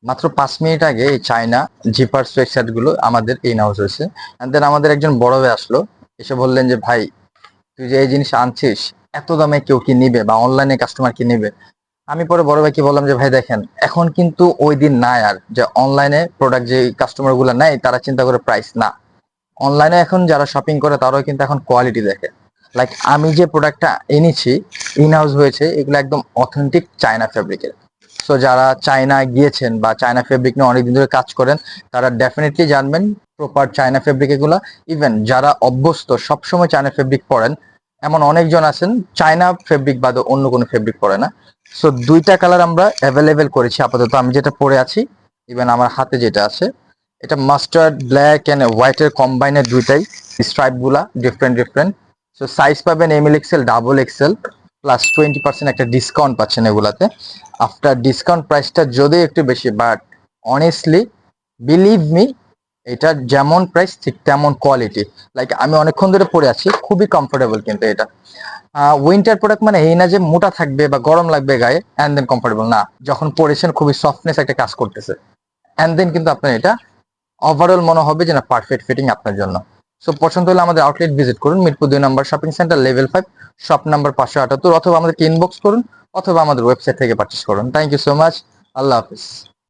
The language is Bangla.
মাত্র 5 মিনিট আগে এই চায়না জিপার সোয়েটশার্ট গুলো আমাদের ইন হাউস হয়েছে। এন্ড দেন আমাদের একজন বড় ভাই আসলো, এসে বললেন যে ভাই তুই যে এই জিনিস আনছিস এত দামে কেউ কি নিবে বা অনলাইনে কাস্টমার কি নিবে? আমি পরে বড় ভাইকে বললাম যে ভাই দেখেন এখন কিন্তু ওই দিন নাই আর, যে অনলাইনে প্রোডাক্ট যে কাস্টমার গুলো নেয় তারা চিন্তা করে প্রাইস না, অনলাইনে এখন যারা শপিং করে তারাও কিন্তু এখন কোয়ালিটি দেখে। লাইক আমি যে প্রোডাক্টটা এনেছি ইন হাউস হয়েছে এগুলো একদম অথেন্টিক চায়না ফেব্রিকের। সো যারা চায়না গিয়েছেন বা চায়না ফেব্রিক নিয়ে অনেকদিন ধরে কাজ করেন তারা ডেফিনেটলি জানবেন প্রপার চায়না ফেব্রিক এগুলা। ইভেন যারা অভ্যস্ত সবসময় চায়না ফেব্রিক পরেন এমন অনেকজন আছেন চায়না ফেব্রিক বাদে অন্য কোনো ফেব্রিক পরে না। সো দুইটা কালার আমরা অ্যাভেলেবেল করেছি আপাতত, আমি যেটা পরে আছি ইভেন আমার হাতে যেটা আছে এটা মাস্টার্ড ব্ল্যাক এন্ড হোয়াইট এর কম্বাইনের দুইটাই, স্ট্রাইপ গুলা ডিফারেন্ট ডিফারেন্ট। সো সাইজ পাবেন M XL double XL, plus 20% একটা ডিসকাউন্ট পাচ্ছেন এগুলাতে। আফটার ডিসকাউন্ট প্রাইসটা যদি একটু বেশি, বাট অনেস্টলি বিলিভ মি এটা যেমন প্রাইস ঠিক তেমন কোয়ালিটি। লাইক আমি অনেকক্ষণ ধরে পরে আছি, খুবই কমফোর্টেবল কিন্তু এটা। উইন্টার প্রোডাক্ট মানে এই না যে মোটা থাকবে বা গরম লাগবে গায়ে অ্যান্ড দেন কমফোর্টেবল না, যখন পরেছেন খুবই সফটনেস একটা কাজ করতেছে অ্যান্ড দেন কিন্তু আপনার এটা ওভারঅল মনে হবে যে না পারফেক্ট ফিটিং আপনার জন্য। সো পছন্দ হলে আমাদের আউটলেট ভিজিট করুন, মিরপুর 2 নম্বর shopping centre level 5 shop number 578, অথবা আমাদেরকে ইনবক্স করুন অথবা আমাদের ওয়েবসাইট থেকে পারচেস করুন। থ্যাংক ইউ সো মাচ, আল্লাহ হাফিজ।